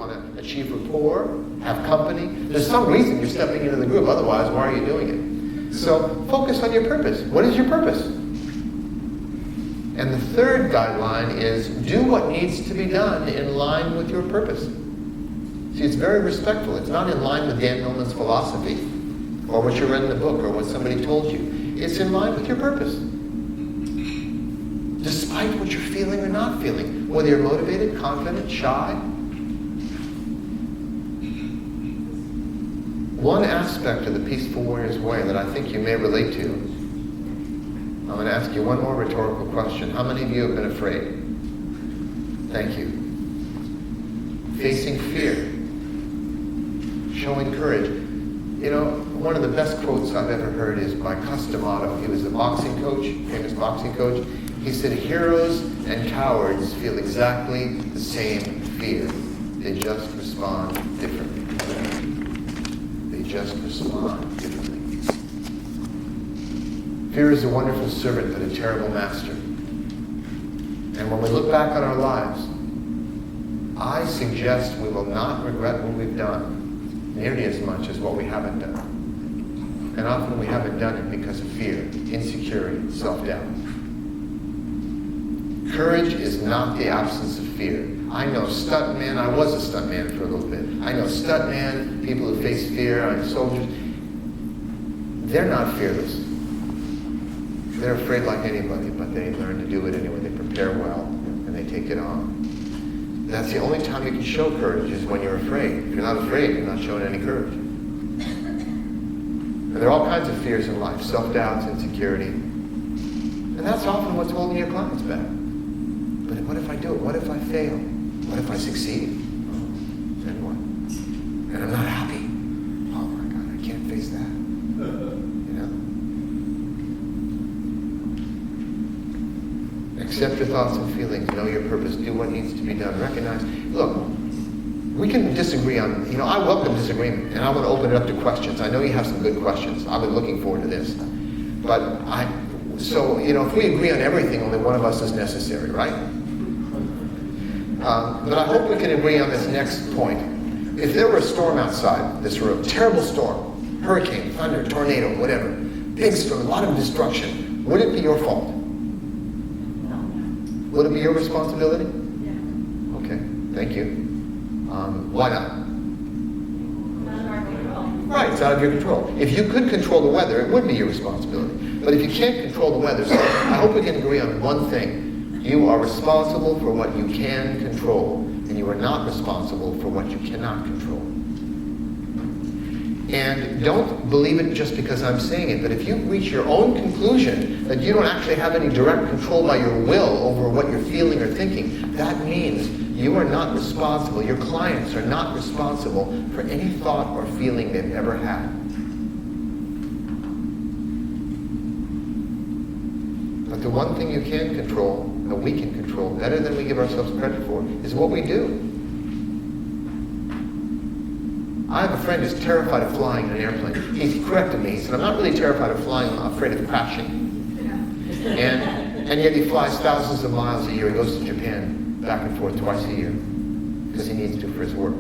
want to achieve rapport, have company. There's some reason you're stepping into the group. Otherwise, why are you doing it? So focus on your purpose. What is your purpose? And the third guideline is do what needs to be done in line with your purpose. See, it's very respectful. It's not in line with Dan Millman's philosophy or what you read in the book or what somebody told you. It's in line with your purpose. Despite what you're feeling or not feeling, whether you're motivated, confident, shy. One aspect of the Peaceful Warrior's Way that I think you may relate to, I'm going to ask you one more rhetorical question. How many of you have been afraid? Thank you. Facing fear. Showing courage. You know, one of the best quotes I've ever heard is by Customato. He was a boxing coach, famous boxing coach. He said, heroes and cowards feel exactly the same fear. They just respond differently. They just respond differently. Fear is a wonderful servant, but a terrible master. And when we look back on our lives, I suggest we will not regret what we've done nearly as much as what we haven't done. And often we haven't done it because of fear, insecurity, self-doubt. Courage is not the absence of fear. I know stuntmen, I was a stuntman for a little bit. I know stuntmen, people who face fear, soldiers. They're not fearless. They're afraid like anybody, but they learn to do it anyway. They prepare well, and they take it on. That's the only time you can show courage is when you're afraid. If you're not afraid, you're not showing any courage. And there are all kinds of fears in life, self-doubts, insecurity. And that's often what's holding your clients back. But what if I do it? What if I fail? What if I succeed? Then what? And I'm not happy. Oh my God, I can't face that. You know? Accept your thoughts and feelings. Know your purpose. Do what needs to be done. Recognize. Look, we can disagree on, I welcome disagreement. And I want to open it up to questions. I know you have some good questions. I've been looking forward to this. But if we agree on everything, only one of us is necessary, right? But I hope we can agree on this next point. If there were a storm outside this room, terrible storm, hurricane, thunder, tornado, whatever, big storm, a lot of destruction, would it be your fault? No. Would it be your responsibility? Yeah. Okay, thank you. Why not? Out of our control. Right, it's out of your control. If you could control the weather, it would be your responsibility. But if you can't control the weather, so I hope we can agree on one thing. You are responsible for what you can control, and you are not responsible for what you cannot control. And don't believe it just because I'm saying it, but if you reach your own conclusion that you don't actually have any direct control by your will over what you're feeling or thinking, that means you are not responsible, your clients are not responsible for any thought or feeling they've ever had. But the one thing you can control, that we can control better than we give ourselves credit for, is what we do. I have a friend who's terrified of flying in an airplane. He corrected me. He said, I'm not really terrified of flying, I'm afraid of crashing. And yet he flies thousands of miles a year. He goes to Japan back and forth twice a year because he needs to for his work.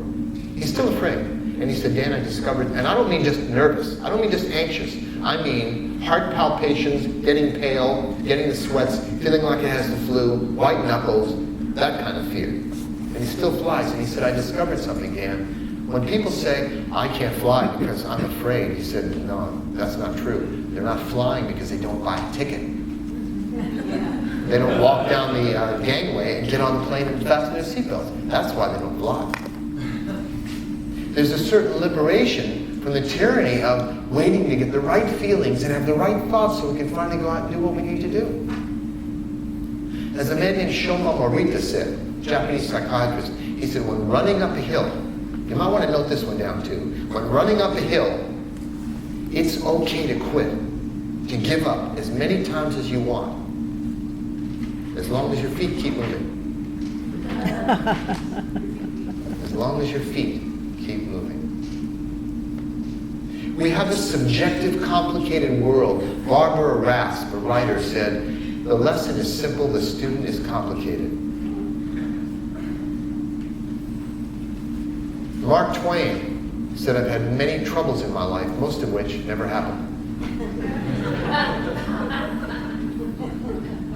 He's still afraid. And he said, Dan, I discovered, and I don't mean just nervous. I don't mean just anxious. I mean heart palpitations, getting pale, getting the sweats, feeling like it has the flu, white knuckles, that kind of fear. And he still flies. And he said, I discovered something, Dan. When people say, I can't fly because I'm afraid, he said, no, that's not true. They're not flying because they don't buy a ticket. They don't walk down the gangway and get on the plane and fasten their seatbelts. That's why they don't fly. There's a certain liberation from the tyranny of waiting to get the right feelings and have the right thoughts so we can finally go out and do what we need to do. As a man named Shoma Morita said, Japanese psychiatrist, he said, when running up a hill, you might want to note this one down too. When running up a hill, it's okay to quit, to give up as many times as you want, as long as your feet keep moving. As long as your feet keep moving. We have this subjective, complicated world. Barbara Rasp, a writer, said, the lesson is simple, the student is complicated. Mark Twain said, I've had many troubles in my life, most of which never happened.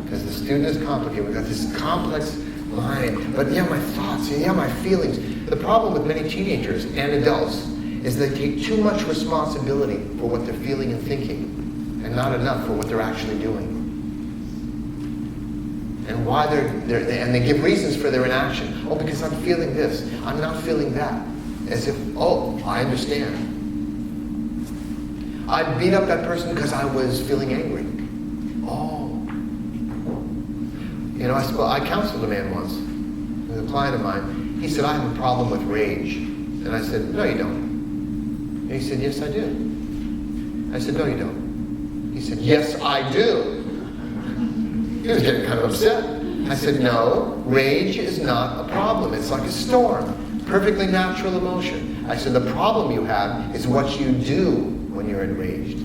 Because the student is complicated. We've got this complex mind. But yeah, my thoughts, yeah, my feelings. The problem with many teenagers and adults is they take too much responsibility for what they're feeling and thinking, and not enough for what they're actually doing. And why and they give reasons for their inaction. Oh, because I'm feeling this. I'm not feeling that. As if, oh, I understand. I beat up that person because I was feeling angry. Oh. You know, I counseled a man once, with a client of mine. He said, I have a problem with rage. And I said, no, you don't. And he said, yes, I do. I said, no, you don't. He said, yes, I do. He was getting kind of upset. I said, no, rage is not a problem. It's like a storm. Perfectly natural emotion. I said, the problem you have is what you do when you're enraged.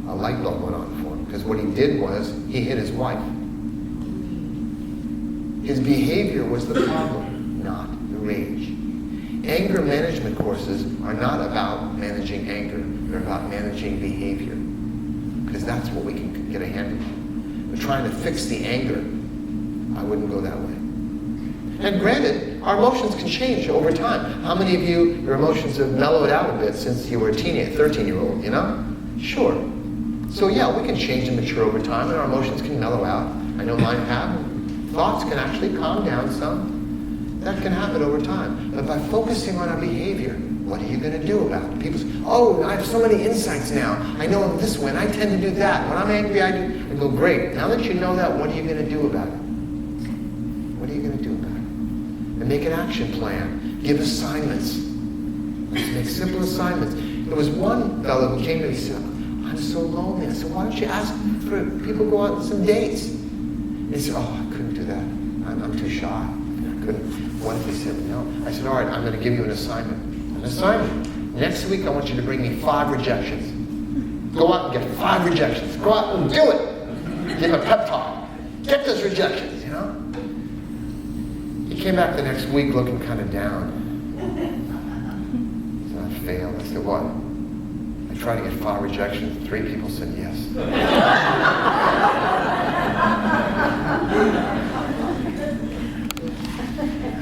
A light bulb went on for him. Because what he did was, he hit his wife. His behavior was the problem, not the rage. Anger management courses are not about managing anger. They're about managing behavior. Because that's what we can get a handle on. We're trying to fix the anger. I wouldn't go that way. And granted, our emotions can change over time. How many of you, your emotions have mellowed out a bit since you were a teenager, 13-year-old, you know? Sure. So yeah, we can change and mature over time, and our emotions can mellow out. I know mine have. Thoughts can actually calm down some. That can happen over time. But by focusing on our behavior, what are you going to do about it? People say, oh, I have so many insights now. I know I'm this way, and I tend to do that. When I'm angry, I do. I go, great. Now that you know that, what are you going to do about it? What are you going to do about it? And make an action plan. Give assignments. Let's make simple assignments. There was one fellow who came to me and said, I'm so lonely. I said, why don't you ask for people to go out on some dates? And he said, oh, I couldn't do that. I'm too shy. I couldn't. What if he said no? I said, all right, I'm going to give you an assignment. An assignment. Next week, I want you to bring me 5 rejections. Go out and get 5 rejections. Go out and do it. Give him a pep talk. Get those rejections, you know? He came back the next week looking kind of down. He said, I failed. I said, what? I tried to get 5 rejections. 3 people said yes.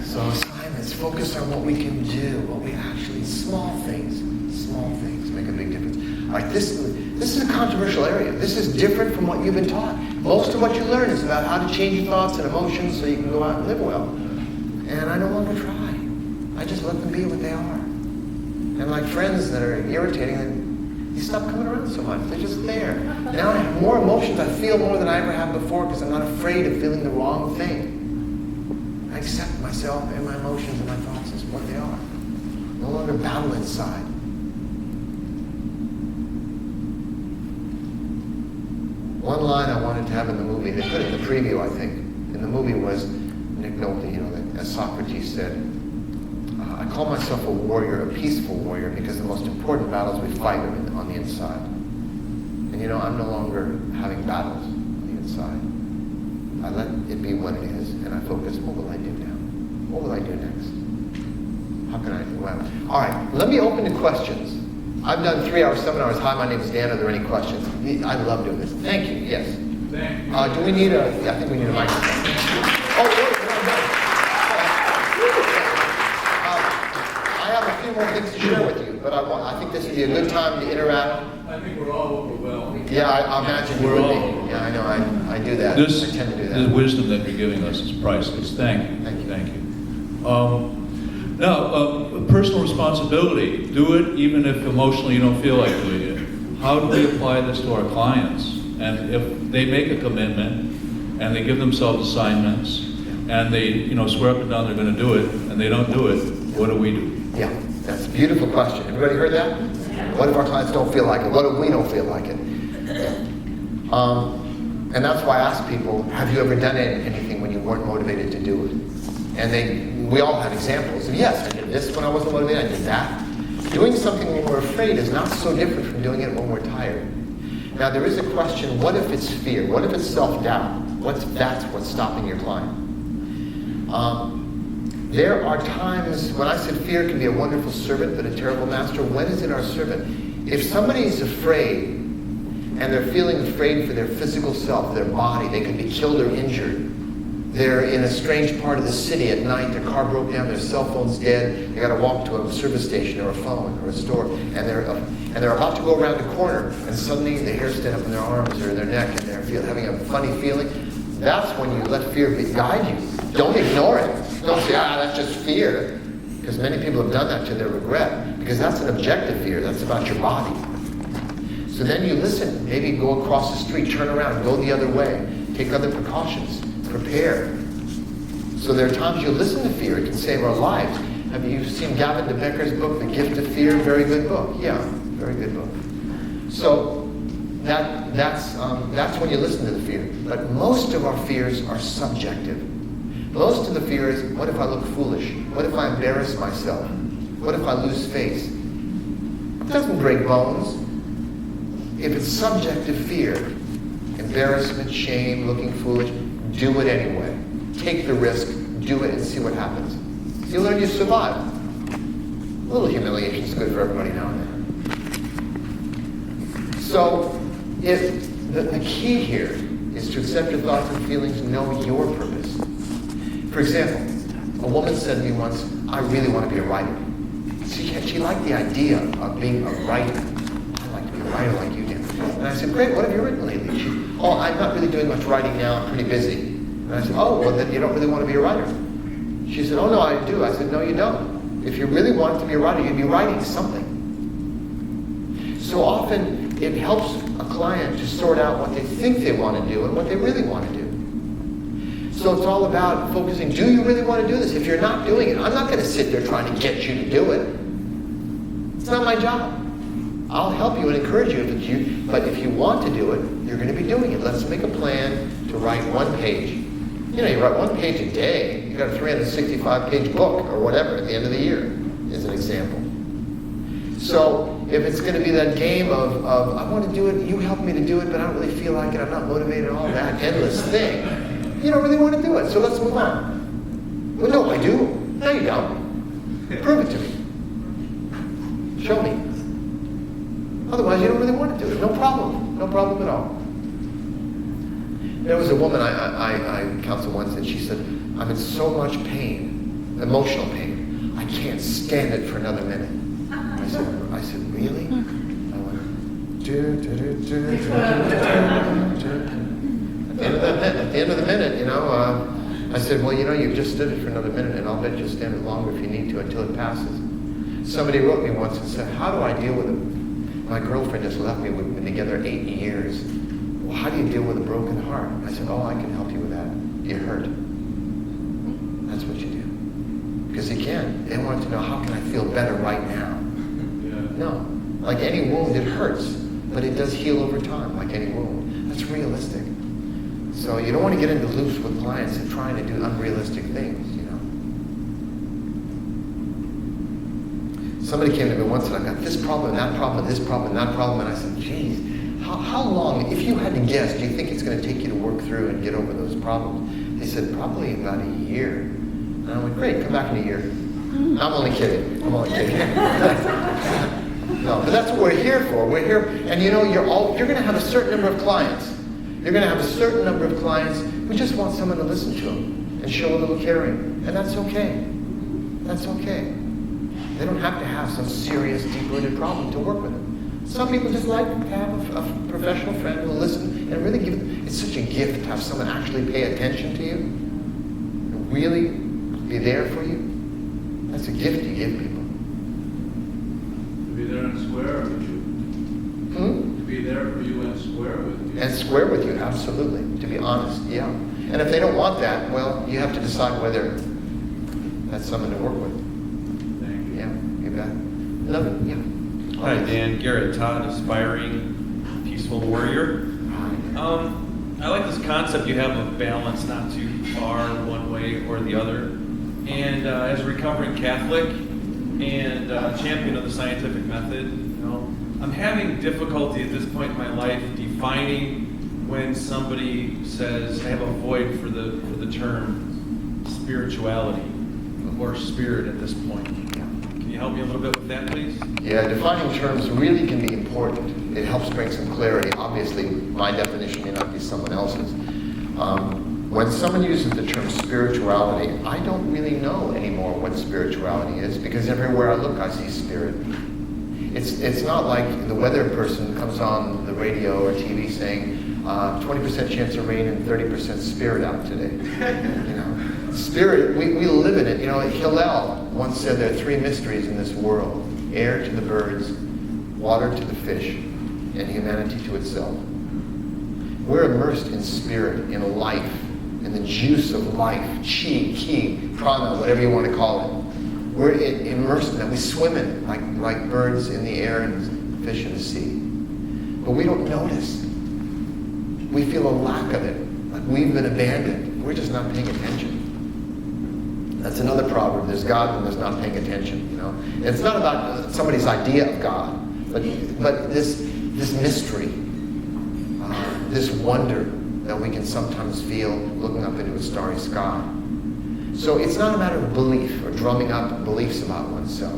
So assignments, focus on what we can do, what we actually, small things make a big difference. All right, this is a controversial area. This is different from what you've been taught. Most of what you learn is about how to change your thoughts and emotions so you can go out and live well. And I no longer try. I just let them be what they are. And like friends that are irritating, you stop coming around so much. They're just there. Now I have more emotions. I feel more than I ever have before because I'm not afraid of feeling the wrong thing. I accept myself and my emotions and my thoughts as what they are. No longer battle inside. One line I wanted to have in the movie, they put it in the preview, I think. In the movie was Nick Nolte, you know, as Socrates said, I call myself a warrior, a peaceful warrior, because the most important battles we fight are on the inside. And you know, I'm no longer having battles on the inside. I let it be what it is, and I focus, what will I do now? What will I do next? How can I do well? All right, let me open to questions. I've done 3-hour seminars. Hi, my name is Dan. Are there any questions? I love doing this. Thank you. Yes. Thank you. Do we need a, yeah, I think we need a microphone. Oh, wait, I have a few more things to share with you, but I think this would be a good time to interact. I think we're all overwhelmed. Yeah, I imagine you would be. Yeah, I know. I do that. I tend to do that. This wisdom that you're giving us is priceless. Thank you. Thank you. Thank you. Now, personal responsibility. Do it even if emotionally you don't feel like doing it. How do we apply this to our clients? And if they make a commitment and they give themselves assignments and they, swear up and down they're going to do it and they don't do it, what do we do? Yeah, that's a beautiful question. Everybody heard that? What if our clients don't feel like it? What if we don't feel like it? And that's why I ask people, have you ever done anything when you weren't motivated to do it? And we all have examples. And yes, I did this when I wasn't motivated, I did that. Doing something when we're afraid is not so different from doing it when we're tired. Now there is a question, what if it's fear? What if it's self-doubt? That's what's stopping your client? There are times when I said fear can be a wonderful servant but a terrible master. When is it our servant? If somebody is afraid and they're feeling afraid for their physical self, their body, they could be killed or injured. They're in a strange part of the city at night, their car broke down, their cell phone's dead, they got to walk to a service station or a phone or a store, and they're about to go around the corner, and suddenly the hair stand up in their arms or their neck, and they're having a funny feeling. That's when you let fear guide you. Don't ignore it. Don't say, that's just fear. Because many people have done that to their regret. Because that's an objective fear. That's about your body. So then you listen. Maybe go across the street, turn around, go the other way. Take other precautions. Prepare. So there are times you listen to fear. It can save our lives. Have you seen Gavin de Becker's book, The Gift of Fear? Very good book. Yeah, very good book. So that's when you listen to the fear. But most of our fears are subjective. Most of the fear is, what if I look foolish? What if I embarrass myself? What if I lose face? It doesn't break bones. If it's subjective fear, embarrassment, shame, looking foolish, do it anyway. Take the risk, do it, and see what happens. You learn, you survive. A little humiliation is good for everybody now and then. So, the key here is to accept your thoughts and feelings, know your purpose. For example, a woman said to me once, I really want to be a writer. She liked the idea of being a writer. I'd like to be a writer like you do. And I said, great, what have you written lately? I'm not really doing much writing now, I'm pretty busy. And I said, well then you don't really want to be a writer. She said, no, I do. I said, no, you don't. If you really wanted to be a writer, you'd be writing something. So often, it helps a client to sort out what they think they want to do and what they really want to do. So it's all about focusing, do you really want to do this? If you're not doing it, I'm not going to sit there trying to get you to do it. It's not my job. I'll help you and encourage you if it's you, but if you want to do it, you're going to be doing it. Let's make a plan to write one page. You write one page a day, you got a 365-page book or whatever at the end of the year, is an example. So if it's going to be that game of I want to do it, you help me to do it, but I don't really feel like it, I'm not motivated, all that endless thing, you don't really want to do it, so let's move on. Well, no, I do. No, you don't. Prove it to me. Show me. Otherwise, you don't really want to do it. No problem. No problem at all. There was a woman I counseled once, and she said, I'm in so much pain, emotional pain. I can't stand it for another minute. I said, really? I went, At the end of the minute, I said, well, you've just stood it for another minute, and I'll bet you'll stand it longer if you need to until it passes. Somebody wrote me once and said, how do I deal with it? My girlfriend just left me. We've been together 8 years. Well, how do you deal with a broken heart? I said, I can help you with that. You're hurt. That's what you do. Because again, they want to know, how can I feel better right now? No. Like any wound, it hurts. But it does heal over time, like any wound. That's realistic. So you don't want to get into loops with clients and trying to do unrealistic things, Somebody came to me once and I've got this problem, that problem, this problem, that problem. And I said, geez, how long, if you had to guess, do you think it's going to take you to work through and get over those problems? They said, probably about a year. And I went, great, come back in a year. I'm only kidding. No, but that's what we're here for. We're here, and you're going to have a certain number of clients. You're going to have a certain number of clients who just want someone to listen to them and show a little caring. And that's okay. That's okay. They don't have to have some serious, deep-rooted problem to work with them. Some people just like to have a professional friend who will listen and really it's such a gift to have someone actually pay attention to you and really be there for you. That's a gift you give people. To be there and square with you. To be there for you and square with you. And square with you, absolutely. To be honest, yeah. And if they don't want that, well, you have to decide whether that's someone to work with. Yeah, you bet. Love it, yeah. Hi, Dan. Garrett Todd, aspiring peaceful warrior. I like this concept you have of balance, not too far one way or the other. And as a recovering Catholic and champion of the scientific method, I'm having difficulty at this point in my life defining when somebody says I have a void for the term spirituality. or spirit at this point. Can you help me a little bit with that, please? Yeah, defining terms really can be important. It helps bring some clarity. Obviously, my definition may not be someone else's. When someone uses the term spirituality, I don't really know anymore what spirituality is, because everywhere I look, I see spirit. It's not like the weather person comes on the radio or TV saying 20% chance of rain and 30% spirit out today. You know, spirit, we live in it. You know, Hillel once said there are three mysteries in this world: air to the birds, water to the fish, and humanity to itself. We're immersed in spirit, in life, in the juice of life, chi, ki, prana, whatever you want to call it. We're immersed in that. We swim in it like birds in the air and fish in the sea. But we don't notice. We feel a lack of it, like we've been abandoned. We're just not paying attention. That's another proverb. There's God and there's not paying attention. You know, and it's not about somebody's idea of God, but this mystery, this wonder that we can sometimes feel looking up into a starry sky. So it's not a matter of belief or drumming up beliefs about oneself.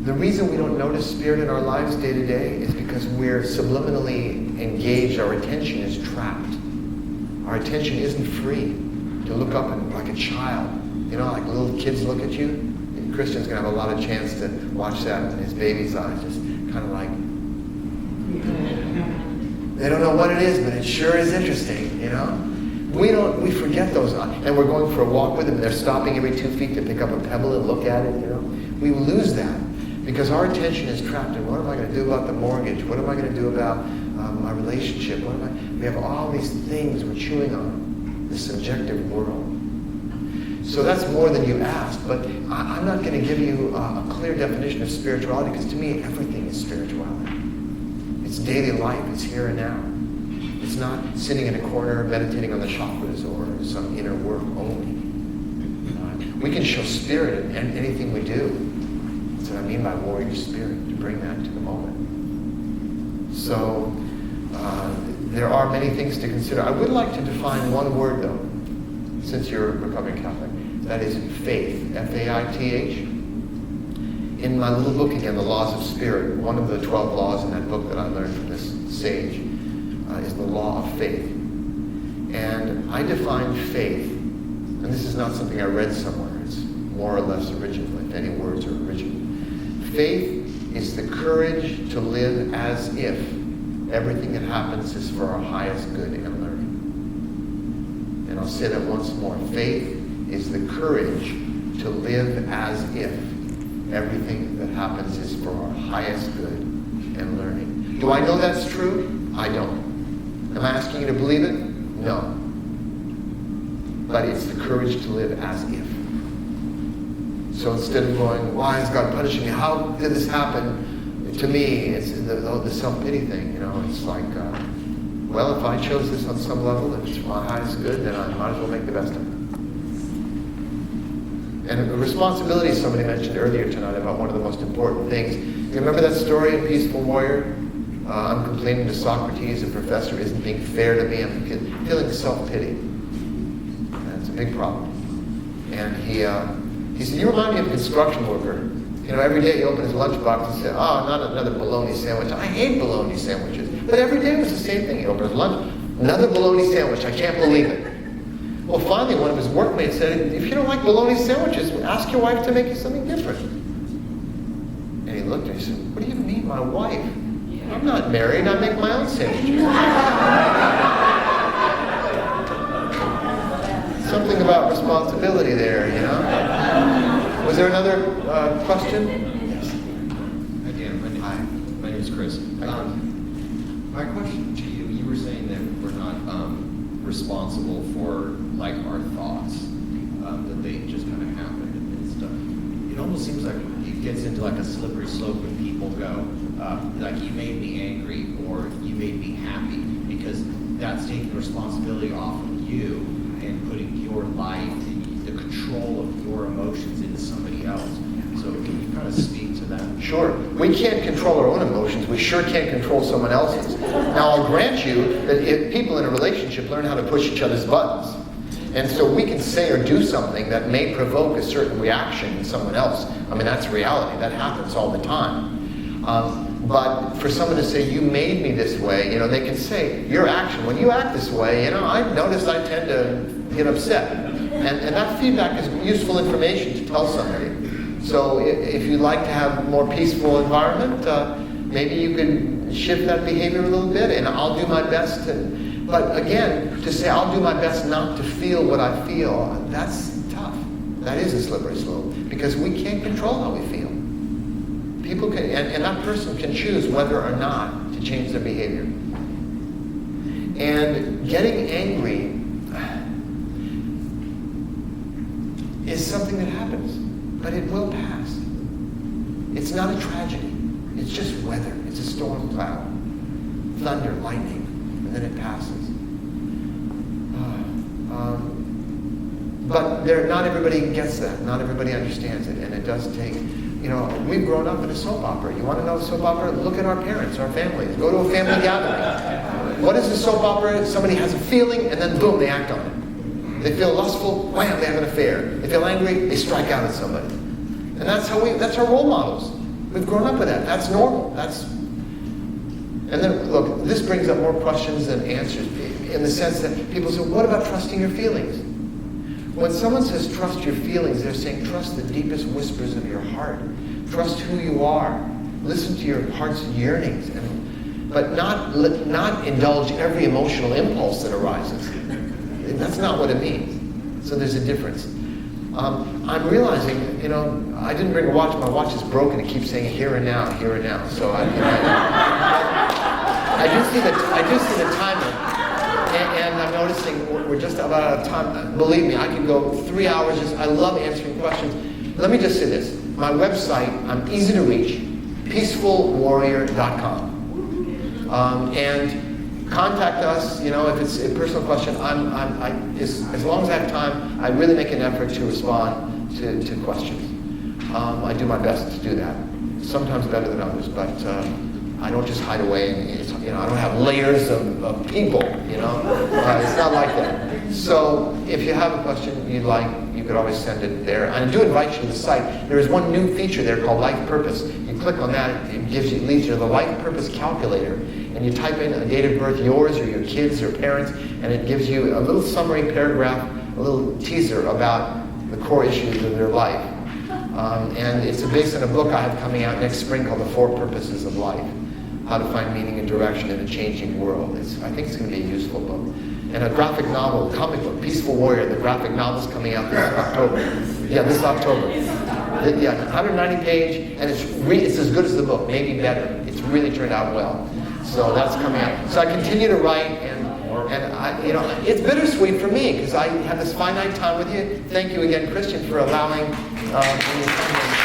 The reason we don't notice spirit in our lives day to day is because we're subliminally engaged. Our attention is trapped. Our attention isn't free to look up and, like a child. You know, like little kids look at you. And Christian's going to have a lot of chance to watch that in his baby's eyes, just kind of like, they don't know what it is, but it sure is interesting, you know? We forget those, and we're going for a walk with them, and they're stopping every 2 feet to pick up a pebble and look at it, you know? We lose that because our attention is trapped in what am I going to do about the mortgage? What am I going to do about my relationship? We have all these things we're chewing on, this subjective world. So that's more than you asked, but I'm not going to give you a clear definition of spirituality, because to me, everything is spirituality. It's daily life, it's here and now. It's not sitting in a corner meditating on the chakras or some inner work only. We can show spirit in anything we do. That's what I mean by warrior spirit, to bring that to the moment. So there are many things to consider. I would like to define one word, though, since you're a recovering Catholic. That is faith, F-A-I-T-H. In my little book again, The Laws of Spirit, one of the 12 laws in that book that I learned from this sage is the law of faith. And I define faith, and this is not something I read somewhere, it's more or less original, if any words are original. Faith is the courage to live as if everything that happens is for our highest good and learning. And I'll say that once more. Faith is the courage to live as if everything that happens is for our highest good and learning. Do I know that's true? I don't. Am I asking you to believe it? No. But it's the courage to live as if. So instead of going, why is God punishing me? How did this happen to me? It's the self-pity thing, you know. It's like, well, if I chose this on some level, if it's for my highest good, then I might as well make the best of it. And responsibility, somebody mentioned earlier tonight about one of the most important things. You remember that story in Peaceful Warrior? I'm complaining to Socrates, the professor isn't being fair to me. I'm feeling self-pity. That's a big problem. And he said, you remind me of a construction worker. You know, every day he opened his lunchbox and said, oh, not another bologna sandwich. I hate bologna sandwiches. But every day it was the same thing. He opened his lunch, another bologna sandwich. I can't believe it. Well, finally, one of his workmates said, if you don't like bologna sandwiches, ask your wife to make you something different. And he looked at me and said, what do you mean, my wife? I'm not married. I make my own sandwiches. Something about responsibility there, you know? Was there another question? Yes. Again, my name is Chris. My question to you, you were saying that we're not responsible for, like, our thoughts, that they just kind of happen and stuff. It almost seems like it gets into like a slippery slope when people go, like, you made me angry or you made me happy, because that's taking responsibility off of you and putting your life and the control of your emotions into somebody else. So can you kind of speak to that? Sure. We can't control our own emotions. We sure can't control someone else's. Now, I'll grant you that if people in a relationship learn how to push each other's buttons, And so we can say or do something that may provoke a certain reaction in someone else. I mean, that's reality. That happens all the time. But for someone to say, you made me this way, they can say, your action, when you act this way, I've noticed I tend to get upset. And that feedback is useful information to tell somebody. So if you'd like to have a more peaceful environment, maybe you could shift that behavior a little bit, and I'll do my best to... But again, to say I'll do my best not to feel what I feel, that's tough. That is a slippery slope, because we can't control how we feel. People can, and that person can choose whether or not to change their behavior. And getting angry is something that happens, but it will pass. It's not a tragedy. It's just weather. It's a storm cloud, thunder, lightning. And then it passes. But not everybody gets that. Not everybody understands it. And it does take, we've grown up in a soap opera. You want to know a soap opera? Look at our parents, our families. Go to a family gathering. What is a soap opera? Somebody has a feeling, and then boom, they act on it. They feel lustful, wham, they have an affair. They feel angry, they strike out at somebody. And that's our role models. We've grown up with that. That's normal. And then, look, this brings up more questions than answers, in the sense that people say, what about trusting your feelings? When someone says trust your feelings, they're saying trust the deepest whispers of your heart. Trust who you are. Listen to your heart's yearnings, but not indulge every emotional impulse that arises. That's not what it means. So there's a difference. I'm realizing, I didn't bring a watch. My watch is broken. It keeps saying here and now, here and now. So I do see the timer, and I'm noticing we're just about out of time. Believe me, I could go 3 hours. I love answering questions. Let me just say this: my website, I'm easy to reach, peacefulwarrior.com, and contact us. If it's a personal question, as long as I have time, I really make an effort to respond to questions. I do my best to do that. Sometimes better than others, but I don't just hide away. And I don't have layers of people. It's not like that. So if you have a question you'd like, you could always send it there. And I do invite you to the site. There is one new feature there called Life Purpose. You click on that, it leads you to the Life Purpose Calculator. And you type in a date of birth, yours or your kids or parents, and it gives you a little summary paragraph, a little teaser about the core issues of their life. And it's based on a book I have coming out next spring called The 4 Purposes of Life: How to Find Meaning and Direction in a Changing World. I think it's going to be a useful book. And a graphic novel, comic book, Peaceful Warrior, the graphic novel's coming out this October. Yeah, this October. 190 page, and it's as good as the book, maybe better. It's really turned out well. So that's coming out. So I continue to write, and I, it's bittersweet for me because I have this finite time with you. Thank you again, Christian, for allowing me to come here.